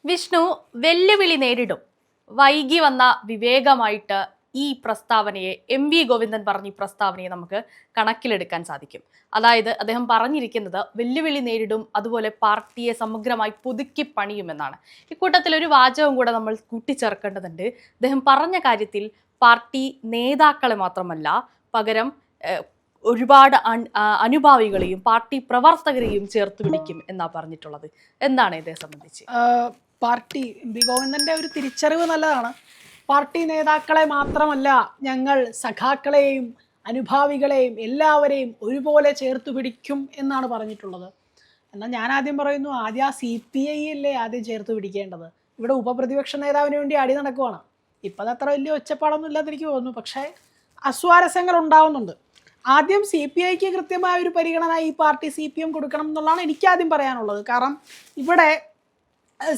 വിഷ്ണു വെല്ലുവിളി നേരിടും. വൈകി വന്ന വിവേകമായിട്ട് ഈ പ്രസ്താവനയെ വി ഗോവിന്ദൻ പറഞ്ഞ ഈ പ്രസ്താവനയെ നമുക്ക് കണക്കിലെടുക്കാൻ സാധിക്കും. അതായത് അദ്ദേഹം പറഞ്ഞിരിക്കുന്നത് വെല്ലുവിളി നേരിടും, അതുപോലെ പാർട്ടിയെ സമഗ്രമായി പുതുക്കി പണിയുമെന്നാണ്. ഇക്കൂട്ടത്തിൽ ഒരു വാചകം കൂടെ നമ്മൾ കൂട്ടിച്ചേർക്കേണ്ടതുണ്ട്. അദ്ദേഹം പറഞ്ഞ കാര്യത്തിൽ പാർട്ടി നേതാക്കളെ മാത്രമല്ല, പകരം ഒരുപാട് അനുഭാവികളെയും പാർട്ടി പ്രവർത്തകരെയും ചേർത്ത് പിടിക്കും എന്നാ പറഞ്ഞിട്ടുള്ളത്. എന്താണ് ഇതേ സംബന്ധിച്ച്? പാർട്ടി വി ഗോവിന്ദന്റെ ഒരു തിരിച്ചറിവ് നല്ലതാണ്. പാർട്ടി നേതാക്കളെ മാത്രമല്ല, ഞങ്ങൾ സഖാക്കളെയും അനുഭാവികളെയും എല്ലാവരെയും ഒരുപോലെ ചേർത്ത് പിടിക്കും എന്നാണ് പറഞ്ഞിട്ടുള്ളത്. എന്നാൽ ഞാൻ ആദ്യം പറയുന്നു, ആദ്യം ആ CPI അല്ലേ ആദ്യം ചേർത്ത് പിടിക്കേണ്ടത്. ഇവിടെ ഉപപ്രതിപക്ഷ നേതാവിന് വേണ്ടി അടി നടക്കുവാണ്. ഇപ്പം അത് അത്ര വലിയ ഒച്ചപ്പാടൊന്നും ഇല്ലാന്ന് എനിക്ക് തോന്നുന്നു. പക്ഷേ അസ്വാരസ്യങ്ങൾ ഉണ്ടാവുന്നുണ്ട്. ആദ്യം CPIക്ക് കൃത്യമായ ഒരു പരിഗണന ഈ പാർട്ടി CPM കൊടുക്കണം എന്നുള്ളതാണ് എനിക്കാദ്യം പറയാനുള്ളത്. കാരണം ഇവിടെ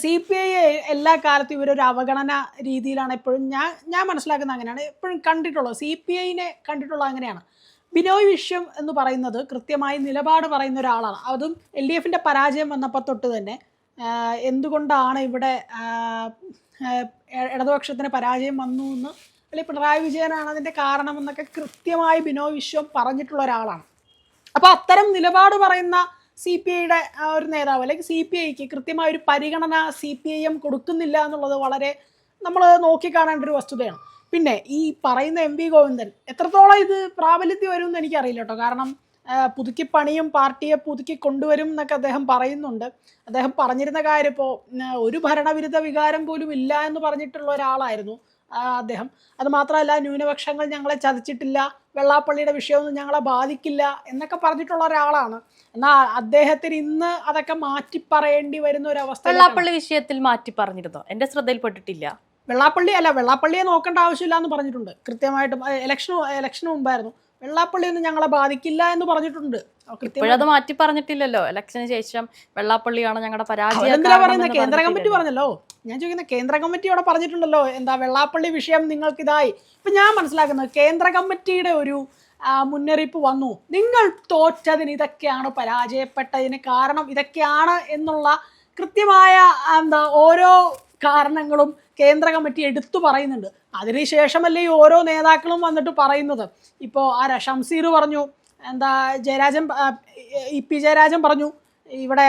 CPI എല്ലാ കാലത്തും ഇവരൊരു അവഗണന രീതിയിലാണ് എപ്പോഴും ഞാൻ മനസ്സിലാക്കുന്നത്. അങ്ങനെയാണ് എപ്പോഴും കണ്ടിട്ടുള്ളത്. CPIനെ കണ്ടിട്ടുള്ളത് അങ്ങനെയാണ്. ബിനോയ് വിശ്വം എന്ന് പറയുന്നത് കൃത്യമായി നിലപാട് പറയുന്ന ഒരാളാണ്. അതും LDFന്റെ പരാജയം വന്നപ്പോൾ തൊട്ട് തന്നെ എന്തുകൊണ്ടാണ് ഇവിടെ ഇടതുപക്ഷത്തിന് പരാജയം വന്നു എന്ന്, അല്ലെങ്കിൽ പിണറായി വിജയനാണ് അതിൻ്റെ കാരണമെന്നൊക്കെ കൃത്യമായി ബിനോയ് വിശ്വം പറഞ്ഞിട്ടുള്ള ഒരാളാണ്. അപ്പോൾ അത്തരം നിലപാട് പറയുന്ന CPIയുടെ ഒരു നേതാവ് അല്ലെങ്കിൽ CPIക്ക് കൃത്യമായ ഒരു പരിഗണന CPIM കൊടുക്കുന്നില്ല എന്നുള്ളത് വളരെ നമ്മൾ നോക്കിക്കാണേണ്ട ഒരു വസ്തുതയാണ്. പിന്നെ ഈ പറയുന്ന വി ഗോവിന്ദൻ എത്രത്തോളം ഇത് പ്രാബല്യത്തിൽ വരും എന്ന് എനിക്കറിയില്ല കേട്ടോ. കാരണം പുതുക്കി പണിയും പാർട്ടിയെ പുതുക്കി കൊണ്ടുവരും എന്നൊക്കെ അദ്ദേഹം പറയുന്നുണ്ട്. അദ്ദേഹം പറഞ്ഞിരുന്ന കാര്യം ഇപ്പോൾ ഒരു ഭരണവിരുദ്ധ വികാരം പോലും ഇല്ല എന്ന് പറഞ്ഞിട്ടുള്ള ഒരാളായിരുന്നു അദ്ദേഹം. അത് മാത്രമല്ല, ന്യൂനപക്ഷങ്ങൾ ഞങ്ങളെ ചതിച്ചിട്ടില്ല, വെള്ളാപ്പള്ളിയുടെ വിഷയമൊന്നും ഞങ്ങളെ ബാധിക്കില്ല എന്നൊക്കെ പറഞ്ഞിട്ടുള്ള ഒരാളാണ്. എന്നാൽ അദ്ദേഹത്തിന് ഇന്ന് അതൊക്കെ മാറ്റി പറയേണ്ടി വരുന്ന ഒരു അവസ്ഥ. വെള്ളാപ്പള്ളി വിഷയത്തിൽ മാറ്റി പറഞ്ഞിരുന്നോ? എന്റെ ശ്രദ്ധയിൽപ്പെട്ടിട്ടില്ല. വെള്ളാപ്പള്ളിയെ നോക്കേണ്ട ആവശ്യമില്ല എന്ന് പറഞ്ഞിട്ടുണ്ട് കൃത്യമായിട്ടും. ഇലക്ഷന് മുമ്പായിരുന്നു. വെള്ളാപ്പള്ളിയൊന്നും ഞങ്ങളെ ബാധിക്കില്ല എന്ന് പറഞ്ഞിട്ടുണ്ട്. ഇപ്പോഴത് മാറ്റി പറഞ്ഞിട്ടില്ലല്ലോ. ഇലക്ഷന് ശേഷം വെള്ളാപ്പള്ളിയാണ് ഞങ്ങളുടെ പരാജയം. കേന്ദ്ര കമ്മിറ്റി പറഞ്ഞല്ലോ. ഞാൻ ചോദിക്കുന്ന കേന്ദ്ര കമ്മിറ്റി അവിടെ പറഞ്ഞിട്ടുണ്ടല്ലോ, എന്താ വെള്ളാപ്പള്ളി വിഷയം നിങ്ങൾക്കിതായി. ഇപ്പൊ ഞാൻ മനസ്സിലാക്കുന്നത് കേന്ദ്ര കമ്മിറ്റിയുടെ ഒരു മുന്നറിയിപ്പ് വന്നു, നിങ്ങൾ തോറ്റതിന് ഇതൊക്കെയാണ്, പരാജയപ്പെട്ടതിന് കാരണം ഇതൊക്കെയാണ് എന്നുള്ള കൃത്യമായ ഓരോ കാരണങ്ങളും കേന്ദ്ര കമ്മിറ്റി എടുത്തു പറയുന്നുണ്ട്. അതിനുശേഷമല്ലേ ഈ ഓരോ നേതാക്കളും വന്നിട്ട് പറയുന്നത്. ഇപ്പോൾ ഷംസീർ പറഞ്ഞു, EP ജയരാജൻ പറഞ്ഞു, ഇവിടെ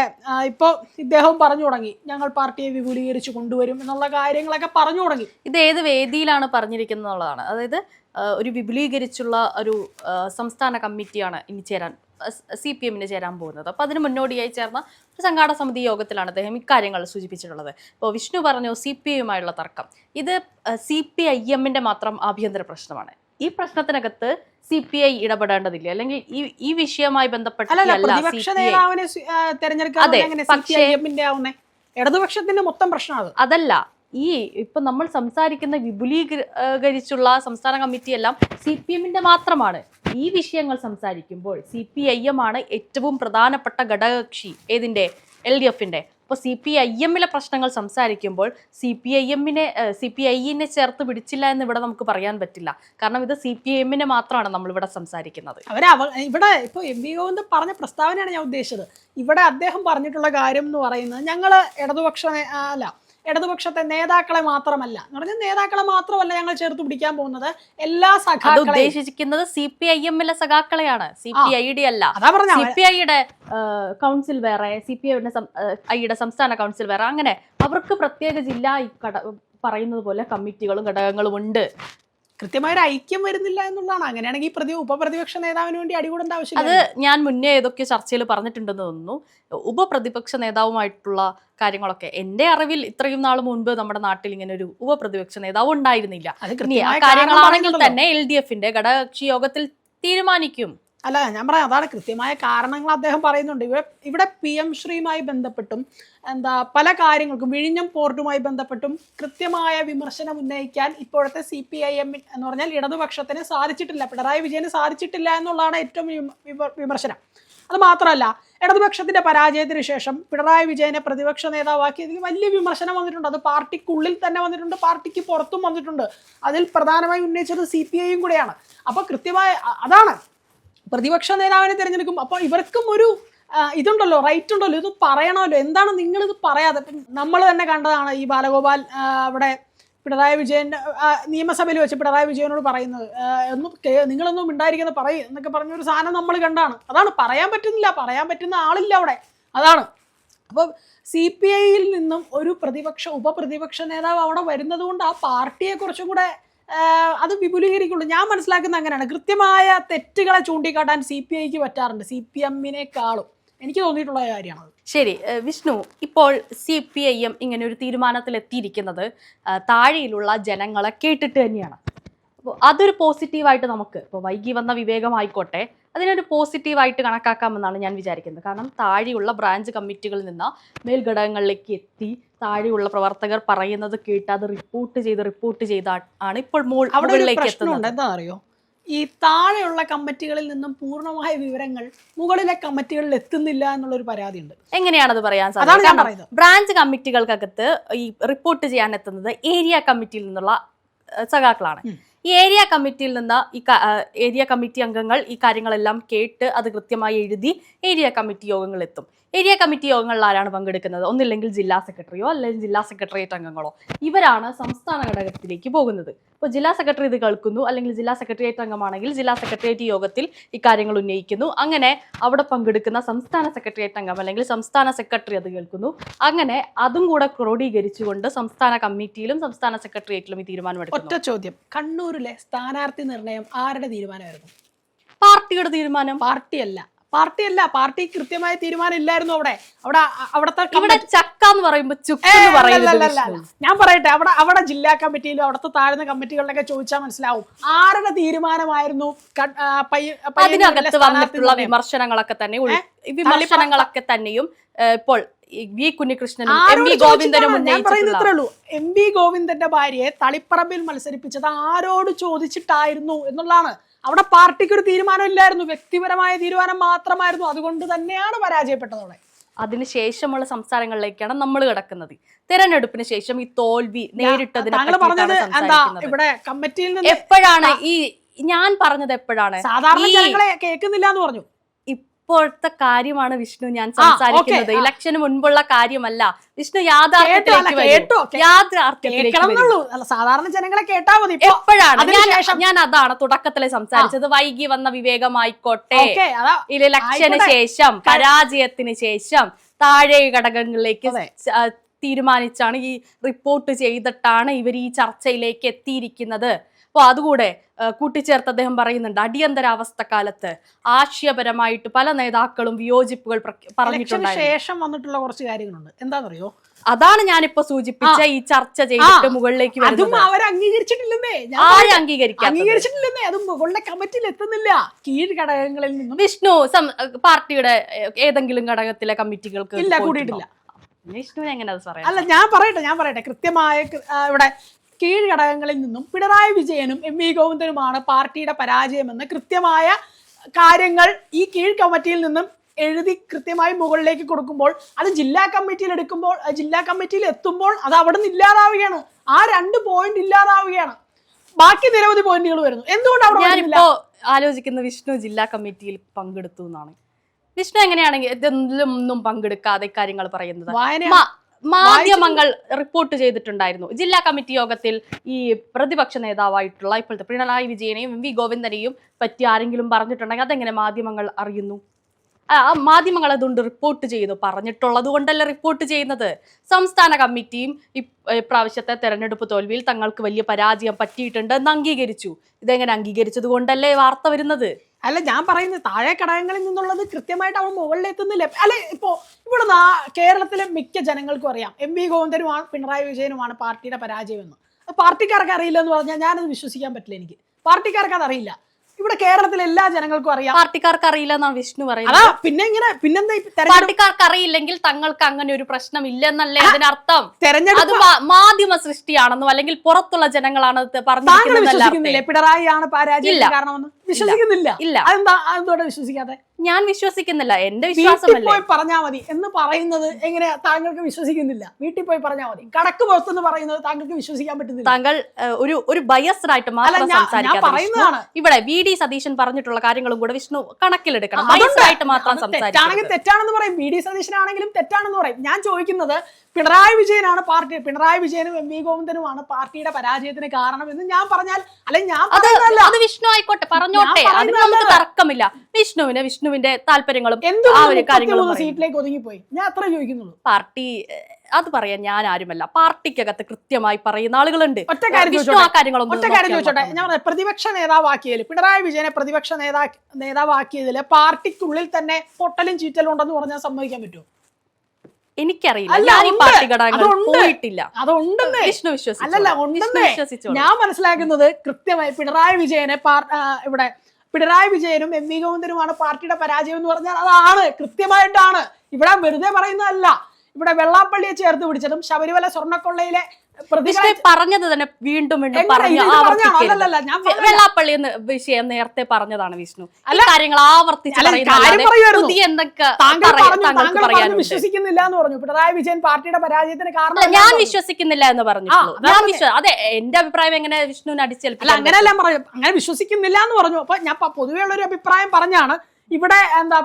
ഇപ്പോൾ ഇദ്ദേഹവും പറഞ്ഞു തുടങ്ങി, ഞങ്ങൾ പാർട്ടിയെ വിപുലീകരിച്ച് കൊണ്ടുവരും എന്നുള്ള കാര്യങ്ങളൊക്കെ പറഞ്ഞു തുടങ്ങി. ഇത് ഏത് വേദിയിലാണ് പറഞ്ഞിരിക്കുന്നത് എന്നുള്ളതാണ്. അതായത് ഒരു വിപുലീകരിച്ചുള്ള ഒരു സംസ്ഥാന കമ്മിറ്റിയാണ് ഇനി ചേരാൻ CPMന് ചേരാൻ പോകുന്നത്. അപ്പോൾ അതിന് മുന്നോടിയായി ചേർന്ന ഒരു സംഘാടക സമിതി യോഗത്തിലാണ് അദ്ദേഹം ഇക്കാര്യങ്ങൾ സൂചിപ്പിച്ചിട്ടുള്ളത്. ഇപ്പോൾ വിഷ്ണു പറഞ്ഞു CPIയുമായുള്ള തർക്കം, ഇത് CPIMന്റെ മാത്രം ആഭ്യന്തര പ്രശ്നമാണ്. ഈ പ്രശ്നത്തിനകത്ത് CPI ഇടപെടേണ്ടതില്ല, അല്ലെങ്കിൽ ഈ വിഷയവുമായി ബന്ധപ്പെട്ട ഇടതുപക്ഷത്തിന്റെ മൊത്തം പ്രശ്നം അതല്ല. ഈ ഇപ്പൊ നമ്മൾ സംസാരിക്കുന്ന വിപുലീകരിച്ചുള്ള സംസ്ഥാന കമ്മിറ്റി എല്ലാം CPMന്റെ മാത്രമാണ്. ഈ വിഷയങ്ങൾ സംസാരിക്കുമ്പോൾ CPIM ആണ് ഏറ്റവും പ്രധാനപ്പെട്ട ഘടകകക്ഷി. ഏതിന്റെ? LDFന്റെ. അപ്പോൾ CPIMലെ പ്രശ്നങ്ങൾ സംസാരിക്കുമ്പോൾ CPIനെ ചേർത്ത് പിടിച്ചില്ല എന്ന് ഇവിടെ നമുക്ക് പറയാൻ പറ്റില്ല. കാരണം ഇത് CPIMനെ മാത്രമാണ് നമ്മളിവിടെ സംസാരിക്കുന്നത്. ഇവിടെ ഇപ്പോൾ വി ഗോവിന്ദൻ പറഞ്ഞ പ്രസ്താവനയാണ് ഞാൻ ഉദ്ദേശിച്ചത്. ഇവിടെ അദ്ദേഹം പറഞ്ഞിട്ടുള്ള കാര്യം എന്ന് പറയുന്നത്, ഞങ്ങൾ ഇടതുപക്ഷത്തെ നേതാക്കളെ മാത്രമല്ല എന്ന് പറഞ്ഞാൽ, നേതാക്കളെ മാത്രമല്ല ഞങ്ങൾ ചേർത്ത് പിടിക്കാൻ പോകുന്നത്, എല്ലാ സഖാക്കളെയും ഉദ്ദേശിക്കുന്നത് CPIMലെ സഖാക്കളെയാണ്, CPIയുടെ അല്ല. CPIയുടെ കൗൺസിൽ വേറെ, CPIയുടെ സംസ്ഥാന കൗൺസിൽ വേറെ. അങ്ങനെ അവർക്ക് പ്രത്യേക ജില്ലാ പറയുന്നത് പോലെ കമ്മിറ്റികളും ഘടകങ്ങളും ഉണ്ട്. കൃത്യമായൊരു ഐക്യം വരുന്നില്ല എന്നുള്ളതാണ്. അങ്ങനെയാണെങ്കിൽ ഉപപ്രതിപക്ഷ നേതാവിന് വേണ്ടി അടികൂടേണ്ട ആവശ്യം. അത് ഞാൻ മുന്നേ ഏതൊക്കെ ചർച്ചയിൽ പറഞ്ഞിട്ടുണ്ടെന്ന് തോന്നുന്നു. ഉപപ്രതിപക്ഷ നേതാവുമായിട്ടുള്ള കാര്യങ്ങളൊക്കെ എൻ്റെ അറിവിൽ ഇത്രയും നാൾ മുൻപ് നമ്മുടെ നാട്ടിൽ ഇങ്ങനെ ഒരു ഉപപ്രതിപക്ഷ നേതാവ് ഉണ്ടായിരുന്നില്ല. കാര്യങ്ങളാണെങ്കിൽ തന്നെ LDFന്റെ ഘടകകക്ഷി യോഗത്തിൽ തീരുമാനിക്കും. അല്ല, ഞാൻ പറയാം, അതാണ് കൃത്യമായ കാരണങ്ങൾ അദ്ദേഹം പറയുന്നുണ്ട്. ഇവിടെ PM ശ്രീയുമായി ബന്ധപ്പെട്ടും പല കാര്യങ്ങൾക്കും, വിഴിഞ്ഞം പോർട്ടുമായി ബന്ധപ്പെട്ടും കൃത്യമായ വിമർശനം ഉന്നയിക്കാൻ ഇപ്പോഴത്തെ CPIM എന്ന് പറഞ്ഞാൽ ഇടതുപക്ഷത്തിന് സാധിച്ചിട്ടില്ല, പിണറായി വിജയന് സാധിച്ചിട്ടില്ല എന്നുള്ളതാണ് ഏറ്റവും വിമർശനം. അത് മാത്രമല്ല, ഇടതുപക്ഷത്തിന്റെ പരാജയത്തിന് ശേഷം പിണറായി വിജയനെ പ്രതിപക്ഷ നേതാവാക്കിയതിൽ വലിയ വിമർശനം വന്നിട്ടുണ്ട്. അത് പാർട്ടിക്കുള്ളിൽ തന്നെ വന്നിട്ടുണ്ട്, പാർട്ടിക്ക് പുറത്തും വന്നിട്ടുണ്ട്. അതിൽ പ്രധാനമായി ഉന്നയിച്ചത് CPIയും കൂടെയാണ്. അപ്പോൾ കൃത്യമായ അതാണ് പ്രതിപക്ഷ നേതാവിനെ തിരഞ്ഞെടുക്കും. അപ്പോൾ ഇവർക്കും ഒരു ഇതുണ്ടല്ലോ, റൈറ്റ് ഉണ്ടല്ലോ, ഇത് പറയണമല്ലോ, എന്താണ് നിങ്ങൾ ഇത് പറയാതെ? നമ്മൾ തന്നെ കണ്ടതാണ് ഈ ബാലഗോപാൽ അവിടെ പിണറായി വിജയൻ നിയമസഭയിൽ വെച്ച് പിണറായി വിജയനോട് പറയുന്നത്, നിങ്ങളൊന്നും ഉണ്ടായിരിക്കുന്ന പറയും എന്നൊക്കെ പറഞ്ഞൊരു സാധനം നമ്മൾ കണ്ടാണ്. അതാണ്, പറയാൻ പറ്റുന്നില്ല, പറയാൻ പറ്റുന്ന ആളില്ല അവിടെ, അതാണ്. അപ്പോൾ CPIയിൽ നിന്നും ഒരു ഉപപ്രതിപക്ഷ നേതാവ് അവിടെ വരുന്നത് കൊണ്ട് ആ പാർട്ടിയെ കുറച്ചും കൂടെ അത് വിപുലീകരിക്കുള്ളൂ. ഞാൻ മനസ്സിലാക്കുന്നത് അങ്ങനെയാണ്. കൃത്യമായ തെറ്റുകളെ ചൂണ്ടിക്കാട്ടാൻ CPIക്ക് പറ്റാറുണ്ട്, CPM-നേക്കാളും. എനിക്ക് തോന്നിയിട്ടുള്ള കാര്യമാണ്. ശരി വിഷ്ണു, ഇപ്പോൾ CPIM ഇങ്ങനെ ഒരു തീരുമാനത്തിൽ എത്തിയിരിക്കുന്നത് താഴെയിലുള്ള ജനങ്ങളെ കേട്ടിട്ട് തന്നെയാണ്. അപ്പോൾ അതൊരു പോസിറ്റീവായിട്ട് നമുക്ക് ഇപ്പോൾ വൈകി വന്ന വിവേകമായിക്കോട്ടെ അതിനൊരു പോസിറ്റീവായിട്ട് കണക്കാക്കാമെന്നാണ് ഞാൻ വിചാരിക്കുന്നത്. കാരണം താഴെയുള്ള ബ്രാഞ്ച് കമ്മിറ്റികളിൽ നിന്ന് മേൽഘടകങ്ങളിലേക്ക് എത്തി താഴെയുള്ള പ്രവർത്തകർ പറയുന്നത് കേട്ട് അത് റിപ്പോർട്ട് ചെയ്താണ് ഇപ്പോൾ മുകളിലേക്ക് എത്തുന്നത്. എന്താ അറിയോ, ഈ താഴെയുള്ള കമ്മിറ്റികളിൽ നിന്നും പൂർണ്ണമായ വിവരങ്ങൾ മുകളിലെ കമ്മിറ്റികളിൽ എത്തുന്നില്ല എന്നുള്ളൊരു പരാതിയുണ്ട്. എങ്ങനെയാണത് പറയാൻ സാധിക്കും? ബ്രാഞ്ച് കമ്മിറ്റികൾക്കകത്ത് ഈ റിപ്പോർട്ട് ചെയ്യാൻ എത്തുന്നത് ഏരിയ കമ്മിറ്റിയിൽ നിന്നുള്ള സഖാക്കളാണ്. ഈ ഏരിയ കമ്മിറ്റിയിൽ നിന്ന് ഏരിയ കമ്മിറ്റി അംഗങ്ങൾ ഈ കാര്യങ്ങളെല്ലാം കേട്ട് അത് കൃത്യമായി എഴുതി ഏരിയ കമ്മിറ്റി യോഗങ്ങൾ എത്തും. ഏരിയ കമ്മിറ്റി യോഗങ്ങളിൽ ആരാണ് പങ്കെടുക്കുന്നത്? ഒന്നില്ലെങ്കിൽ ജില്ലാ സെക്രട്ടറിയോ അല്ലെങ്കിൽ ജില്ലാ സെക്രട്ടേറിയറ്റ് അംഗങ്ങളോ, ഇവരാണ് സംസ്ഥാന ഘടകത്തിലേക്ക് പോകുന്നത്. ഇപ്പോൾ ജില്ലാ സെക്രട്ടറി ഇത് കേൾക്കുന്നു, അല്ലെങ്കിൽ ജില്ലാ സെക്രട്ടേറിയറ്റ് അംഗമാണെങ്കിൽ ജില്ലാ സെക്രട്ടേറിയറ്റ് യോഗത്തിൽ ഇക്കാര്യങ്ങൾ ഉന്നയിക്കുന്നു. അങ്ങനെ അവിടെ പങ്കെടുക്കുന്ന സംസ്ഥാന സെക്രട്ടേറിയറ്റ് അംഗം അല്ലെങ്കിൽ സംസ്ഥാന സെക്രട്ടറി അത് കേൾക്കുന്നു. അങ്ങനെ അതും കൂടെ ക്രോഡീകരിച്ചുകൊണ്ട് സംസ്ഥാന കമ്മിറ്റിയിലും സംസ്ഥാന സെക്രട്ടേറിയറ്റിലും ഈ തീരുമാനമെടുക്കുന്നു. ഒറ്റ ചോദ്യം, കണ്ണൂരിലെ സ്ഥാനാർത്ഥി നിർണയം ആരുടെ തീരുമാനമായിരുന്നു? പാർട്ടിയുടെ തീരുമാനം. പാർട്ടി കൃത്യമായ തീരുമാനം ഇല്ലായിരുന്നു. അവിടത്തെ ചക്ക എന്ന് പറയുമ്പോൾ ഞാൻ പറയട്ടെ, അവിടെ ജില്ലാ കമ്മിറ്റിയിലും അവിടുത്തെ താഴ്ന്ന കമ്മിറ്റികളിലൊക്കെ ചോദിച്ചാൽ മനസ്സിലാവും ആരുടെ തീരുമാനമായിരുന്നു. അതിനകത്ത് വന്നിട്ടുള്ള വിമർശനങ്ങളൊക്കെ തന്നെയും ഇപ്പോൾ വി കുഞ്ഞികൃഷ്ണനും MV ഗോവിന്ദനും MV ഗോവിന്ദന്റെ ഭാര്യയെ തളിപ്പറമ്പിൽ മത്സരിപ്പിച്ചത് ആരോട് ചോദിച്ചിട്ടായിരുന്നു എന്നുള്ളതാണ്. അവിടെ പാർട്ടിക്ക് ഒരു തീരുമാനം ഇല്ലായിരുന്നു, വ്യക്തിപരമായ തീരുമാനം മാത്രമായിരുന്നു. അതുകൊണ്ട് തന്നെയാണ് പരാജയപ്പെട്ടതോടെ. അതിനുശേഷമുള്ള സംസ്ഥാനങ്ങളിലേക്കാണ് നമ്മൾ കിടക്കുന്നത്. തെരഞ്ഞെടുപ്പിന് ശേഷം ഈ തോൽവി നേരിട്ടതിനെ ഇവിടെ കമ്മിറ്റിയിൽ നിന്ന് എപ്പോഴാണ് ഈ ഞാൻ പറഞ്ഞത്? എപ്പോഴാണ്? സാധാരണ ജനങ്ങളെ കേൾക്കുന്നില്ല എന്ന് പറഞ്ഞു. ഇപ്പോഴത്തെ കാര്യമാണ് വിഷ്ണു ഞാൻ സംസാരിക്കുന്നത്, ഇലക്ഷന് മുൻപുള്ള കാര്യമല്ല. വിഷ്ണു യാഥാർത്ഥ്യത്തിലേക്ക് സാധാരണ ജനങ്ങളെ കേട്ടാ മതി. എപ്പോഴാണ് ഞാൻ അതാണ് തുടക്കത്തിലെ സംസാരിച്ചത്. വൈകി വന്ന വിവേകമായിക്കോട്ടെ, ഇലക്ഷന് ശേഷം പരാജയത്തിന് ശേഷം താഴെ ഘടകങ്ങളിലേക്ക് തീരുമാനിച്ചാണ്, ഈ റിപ്പോർട്ട് ചെയ്തിട്ടാണ് ഇവർ ഈ ചർച്ചയിലേക്ക് എത്തിയിരിക്കുന്നത്. അപ്പോൾ അതുകൂടെ കൂട്ടിച്ചേർത്ത് അദ്ദേഹം പറയുന്നുണ്ട്, അടിയന്തരാവസ്ഥ കാലത്ത് ആശയപരമായിട്ട് പല നേതാക്കളും വിയോജിപ്പുകൾ പറഞ്ഞിട്ടുണ്ട്. ശേഷം വന്നിട്ടുള്ള കുറച്ച് കാര്യങ്ങളുണ്ട്. എന്താണെന്നറിയോ, അതാണ് ഞാനിപ്പോ സൂചിപ്പിച്ച ഈ ചർച്ച ചെയ്തിട്ട് മുകളിലേക്ക് അംഗീകരിച്ചിട്ടില്ലെന്നേ. അത് മുകളിലെ കമ്മിറ്റിയിൽ എത്തുന്നില്ല, കീഴ്ഘടകങ്ങളിൽ നിന്നും. വിഷ്ണു പാർട്ടിയുടെ ഏതെങ്കിലും ഘടകത്തിലെ കമ്മിറ്റികൾക്ക് ഇല്ല, കൂടിയിട്ടില്ല. വിഷ്ണുവിന് എങ്ങനെ അത് പറയാം? അല്ല, ഞാൻ പറയട്ടെ കൃത്യമായ ഇവിടെ കീഴ്ഘടകങ്ങളിൽ നിന്നും പിണറായി വിജയനും MV ഗോവിന്ദനുമാണ് പാർട്ടിയുടെ പരാജയമെന്ന് കൃത്യമായ കാര്യങ്ങൾ ഈ കീഴ് കമ്മിറ്റിയിൽ നിന്നും എഴുതി കൃത്യമായി മുകളിലേക്ക് കൊടുക്കുമ്പോൾ, അത് ജില്ലാ കമ്മിറ്റിയിൽ എത്തുമ്പോൾ അത് അവിടെ നിന്ന് ഇല്ലാതാവുകയാണ്. ആ 2 പോയിന്റ് ഇല്ലാതാവുകയാണ്. ബാക്കി നിരവധി പോയിന്റുകൾ വരുന്നു. എന്തുകൊണ്ട് ഞാനിപ്പോ ആലോചിക്കുന്ന വിഷ്ണു ജില്ലാ കമ്മിറ്റിയിൽ പങ്കെടുത്തു എന്നാണ്. വിഷ്ണു എങ്ങനെയാണെങ്കിൽ ഇതിലൊന്നും പങ്കെടുക്കാതെ കാര്യങ്ങൾ പറയുന്നത്? മാധ്യമങ്ങൾ റിപ്പോർട്ട് ചെയ്തിട്ടുണ്ടായിരുന്നു. ജില്ലാ കമ്മിറ്റി യോഗത്തിൽ ഈ പ്രതിപക്ഷ നേതാവായിട്ടുള്ള ഇപ്പോഴത്തെ പിണറായി വിജയനെയും MV ഗോവിന്ദനെയും പറ്റി ആരെങ്കിലും പറഞ്ഞിട്ടുണ്ടെങ്കിൽ അതെങ്ങനെ മാധ്യമങ്ങൾ അറിയുന്നു? മാധ്യമങ്ങൾ അതുകൊണ്ട് റിപ്പോർട്ട് ചെയ്തു. പറഞ്ഞിട്ടുള്ളത് കൊണ്ടല്ല റിപ്പോർട്ട് ചെയ്യുന്നത്. സംസ്ഥാന കമ്മിറ്റിയും ഇപ്രാവശ്യത്തെ തെരഞ്ഞെടുപ്പ് തോൽവിയിൽ തങ്ങൾക്ക് വലിയ പരാജയം പറ്റിയിട്ടുണ്ട് എന്ന് അംഗീകരിച്ചു. ഇതെങ്ങനെ അംഗീകരിച്ചത് കൊണ്ടല്ലേ വാർത്ത വരുന്നത്? അല്ല, ഞാൻ പറയുന്നത് താഴെ ഘടകങ്ങളിൽ നിന്നുള്ളത് കൃത്യമായിട്ട് അവൻ മുകളിലെത്തുന്നില്ല. അല്ലെ, ഇവിടെ കേരളത്തിലെ മിക്ക ജനങ്ങൾക്കും അറിയാം MV ഗോവിന്ദനുമാണ് പിണറായി വിജയനുമാണ് പാർട്ടിയുടെ പരാജയമെന്ന്. പാർട്ടിക്കാർക്ക് അറിയില്ല എന്ന് പറഞ്ഞാൽ ഞാനത് വിശ്വസിക്കാൻ പറ്റില്ല. എനിക്ക് പാർട്ടിക്കാർക്ക് അതറിയില്ല. ഇവിടെ കേരളത്തിലെ എല്ലാ ജനങ്ങൾക്കും അറിയാം. പാർട്ടിക്കാർക്ക് അറിയില്ല എന്നാണ് വിഷ്ണു പറയുന്നത്. പിന്നെന്താ പാർട്ടിക്കാർക്ക് അറിയില്ലെങ്കിൽ തങ്ങൾക്ക് അങ്ങനെ ഒരു പ്രശ്നം ഇല്ലെന്നല്ലേ അതിനർത്ഥം? അത് മാധ്യമ സൃഷ്ടിയാണെന്നോ അല്ലെങ്കിൽ പുറത്തുള്ള ജനങ്ങളാണ് പറഞ്ഞിരിക്കുന്നത്. പിണറായി ആണ് പരാജയം കാരണമെന്ന് വിശ്വസിക്കുന്നില്ല. ഇല്ല. അതെന്താ എന്തുകൊണ്ട് വിശ്വസിക്കാതെ? ഞാൻ വിശ്വസിക്കുന്നില്ല, എന്റെ വീട്ടിൽ വിശ്വാസമല്ലേ. പോയി പറഞ്ഞാൽ മതി എന്ന് പറയുന്നത് എങ്ങനെയാ താങ്കൾക്ക് വിശ്വസിക്കുന്നില്ല? വീട്ടിൽ പോയി പറഞ്ഞാൽ മതി. കടക്ക് പുറത്തെന്ന് പറയുന്നത് താങ്കൾക്ക് വിശ്വസിക്കാൻ പറ്റുന്നില്ല. താങ്കൾ ഒരു ബയസ്ഡ് ആയിട്ട് മാത്രം സംസാരിക്കാതെ പറയുന്നതാണ്. ഇവിടെ VD സതീശൻ പറഞ്ഞിട്ടുള്ള കാര്യങ്ങളും കൂടെ വിഷ്ണു കണക്കിലെടുക്കണം. ബയസ്ഡ് ആയിട്ട് മാത്രം തെറ്റാണെങ്കിൽ തെറ്റാണെന്ന് പറയും, VD സതീശനാണെങ്കിലും തെറ്റാണെന്ന് പറയും. ഞാൻ ചോദിക്കുന്നത് പിണറായി വിജയനാണ് പാർട്ടി, പിണറായി വിജയനും MV ഗോവിന്ദനുമാണ് പാർട്ടിയുടെ പരാജയത്തിന് കാരണം എന്ന് ഞാൻ പറഞ്ഞാൽ, അല്ലെങ്കിൽ ഞാൻ അത് വിഷ്ണു ആയിക്കോട്ടെ, പറഞ്ഞോട്ടെ, അതിന് നമുക്ക് തർക്കമില്ല. വിഷ്ണുവിന്റെ താല്പര്യങ്ങളും കാര്യങ്ങളും സീറ്റിലേക്ക് ഒതുങ്ങിപ്പോയി. ഞാൻ അത്ര ചോദിക്കുന്നുള്ളൂ. പാർട്ടി അത് പറയാൻ ഞാൻ ആരുമല്ല. പാർട്ടിക്കകത്ത് കൃത്യമായി പറയുന്ന ആളുകളുണ്ട്. ഒറ്റ കാര്യം ചോദിച്ചോട്ടെ, ഞാൻ പ്രതിപക്ഷ നേതാവാക്കിയതിൽ, പിണറായി വിജയനെ പ്രതിപക്ഷ നേതാവാക്കിയതിൽ പാർട്ടിക്കുള്ളിൽ തന്നെ പൊട്ടലും ചീറ്റലും ഉണ്ടെന്ന് പറഞ്ഞാൽ സമ്മതിക്കാൻ പറ്റുമോ? എനിക്കറിയില്ല, ഞാൻ ഈ പാർട്ടി ഘടകങ്ങൾ പോയിട്ടില്ല. അതുണ്ടെന്ന് വിഷ്ണു വിശ്വസിച്ചു. അല്ലല്ല, ഉണ്ടെന്നേ ഞാൻ മനസ്സിലാക്കുന്നത്. കൃത്യമായി പിണറായി വിജയനും MV ഗോവിന്ദനുമാണ് പാർട്ടിയുടെ പരാജയം എന്ന് പറഞ്ഞാൽ അതാണ്, കൃത്യമായിട്ടാണ്. ഇവിടെ വെറുതെ പറയുന്നതല്ല. ഇവിടെ വെള്ളാപ്പള്ളിയെ ചേർത്ത് പിടിച്ചതും ശബരിമല സ്വർണ്ണക്കൊള്ളയിലെ പറഞ്ഞത് തന്നെ വീണ്ടും വെള്ളാപ്പള്ളി വിഷയം നേരത്തെ പറഞ്ഞതാണ് വിഷ്ണു. കാര്യങ്ങൾ ആവർത്തിച്ച് വിശ്വസിക്കുന്നില്ല എന്ന് പറഞ്ഞു. പിണറായി വിജയൻ പാർട്ടിയുടെ പരാജയത്തിന് കാരണം ഞാൻ വിശ്വസിക്കുന്നില്ല എന്ന് പറഞ്ഞു. അതെ, എന്റെ അഭിപ്രായം എങ്ങനെ വിഷ്ണുവിനെ അടിച്ചേൽപ്പില്ല? അങ്ങനെയല്ല പറഞ്ഞു, അങ്ങനെ വിശ്വസിക്കുന്നില്ല എന്ന് പറഞ്ഞു. അപ്പൊ ഞാൻ പൊതുവെ ഉള്ള ഒരു അഭിപ്രായം പറഞ്ഞാണ്. ഇവിടെ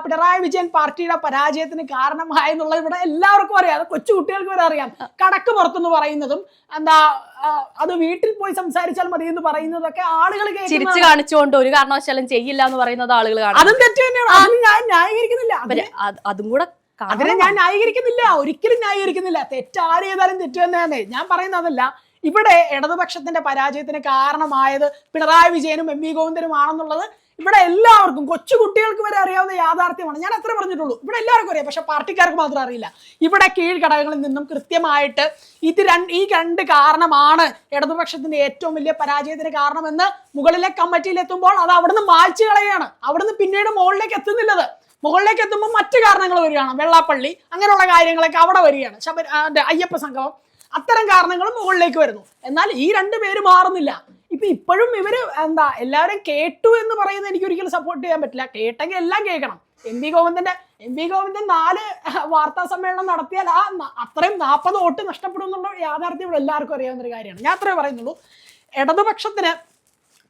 പിണറായി വിജയൻ പാർട്ടിയുടെ പരാജയത്തിന് കാരണമായെന്നുള്ളത് ഇവിടെ എല്ലാവർക്കും അറിയാം. അത് കൊച്ചു കുട്ടികൾക്ക് വരെ അറിയാം. കടക്ക് പുറത്തെന്ന് പറയുന്നതും അത് വീട്ടിൽ പോയി സംസാരിച്ചാൽ മതി എന്ന് പറയുന്നതൊക്കെ ആളുകൾ ചിരിച്ചു കാണിച്ചുകൊണ്ട് ഒരു കാരണവശാലും ചെയ്യില്ല എന്ന് പറയുന്നത് ആളുകൾ കാണും. അതും തെറ്റ് തന്നെയാണ്. അതിന് ഞാൻ ന്യായീകരിക്കുന്നില്ല. അതും കൂടെ അതിനെ ഞാൻ ന്യായീകരിക്കുന്നില്ല, ഒരിക്കലും ന്യായീകരിക്കുന്നില്ല. തെറ്റാര് ചെയ്താലും തെറ്റ് തന്നെയാണ്. ഞാൻ പറയുന്നതല്ല. ഇവിടെ ഇടതുപക്ഷത്തിന്റെ പരാജയത്തിന് കാരണമായത് പിണറായി വിജയനും MV ഗോവിന്ദനും ആണെന്നുള്ളത് ഇവിടെ എല്ലാവർക്കും, കൊച്ചു കുട്ടികൾക്ക് വരെ അറിയാവുന്ന യാഥാർത്ഥ്യമാണ്. ഞാൻ അത്ര പറഞ്ഞിട്ടുള്ളൂ. ഇവിടെ എല്ലാവർക്കും അറിയാം, പക്ഷെ പാർട്ടിക്കാർക്ക് മാത്രം അറിയില്ല. ഇവിടെ കീഴ്ഘടകങ്ങളിൽ നിന്നും കൃത്യമായിട്ട് ഈ രണ്ട് കാരണമാണ് ഇടതുപക്ഷത്തിന്റെ ഏറ്റവും വലിയ പരാജയത്തിന് കാരണമെന്ന് മുകളിലെ കമ്മിറ്റിയിൽ എത്തുമ്പോൾ അത് അവിടുന്ന് മായ്ച്ചു കളയാണ്. അവിടുന്ന് പിന്നീട് മുകളിലേക്ക് എത്തുന്നില്ലത്. മുകളിലേക്ക് എത്തുമ്പോൾ മറ്റു കാരണങ്ങൾ വരികയാണ്. വെള്ളാപ്പള്ളി അങ്ങനെയുള്ള കാര്യങ്ങളൊക്കെ അവിടെ വരികയാണ്. അയ്യപ്പ സംഗമം, അത്തരം കാരണങ്ങളും മുകളിലേക്ക് വരുന്നു. എന്നാൽ ഈ രണ്ടു പേര് മാറുന്നില്ല. ഇപ്പോഴും ഇവര് എല്ലാവരും കേട്ടു എന്ന് പറയുന്നത് എനിക്ക് ഒരിക്കലും സപ്പോർട്ട് ചെയ്യാൻ പറ്റില്ല. കേട്ടെങ്കിൽ എല്ലാം കേൾക്കണം. MV ഗോവിന്ദൻ 4 വാർത്താ സമ്മേളനം നടത്തിയാൽ അത്രയും 40 വോട്ട് നഷ്ടപ്പെടും എന്നുള്ള യാഥാർത്ഥ്യം ഇവിടെ എല്ലാവർക്കും അറിയാവുന്ന ഒരു കാര്യമാണ്. ഞാൻ അത്രേ പറയുന്നുള്ളൂ. ഇടതുപക്ഷത്തിന്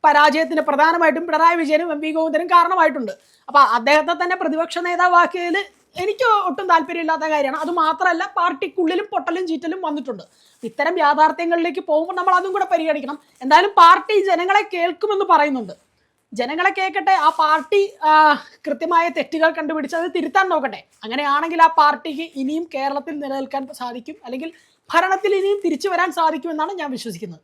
പരാജയത്തിന് പ്രധാനമായിട്ടും പിണറായി വിജയനും MV ഗോവിന്ദനും കാരണമായിട്ടുണ്ട്. അപ്പൊ അദ്ദേഹത്തെ തന്നെ പ്രതിപക്ഷ നേതാവാക്കിയതിൽ എനിക്ക് ഒട്ടും താല്പര്യമില്ലാത്ത കാര്യമാണ്. അത് മാത്രമല്ല, പാർട്ടിക്കുള്ളിലും പൊട്ടലും ചീറ്റലും വന്നിട്ടുണ്ട്. ഇത്തരം യാഥാർത്ഥ്യങ്ങളിലേക്ക് പോകുമ്പോൾ നമ്മൾ അതും കൂടെ പരിഗണിക്കണം. എന്തായാലും പാർട്ടി ജനങ്ങളെ കേൾക്കുമെന്ന് പറയുന്നുണ്ട്. ജനങ്ങളെ കേൾക്കട്ടെ. ആ പാർട്ടി കൃത്യമായ തെറ്റുകൾ കണ്ടുപിടിച്ച് അത് തിരുത്താൻ നോക്കട്ടെ. അങ്ങനെയാണെങ്കിൽ ആ പാർട്ടിക്ക് ഇനിയും കേരളത്തിൽ നിലനിൽക്കാൻ സാധിക്കും, അല്ലെങ്കിൽ ഭരണത്തിൽ ഇനിയും തിരിച്ചു വരാൻ സാധിക്കുമെന്നാണ് ഞാൻ വിശ്വസിക്കുന്നത്.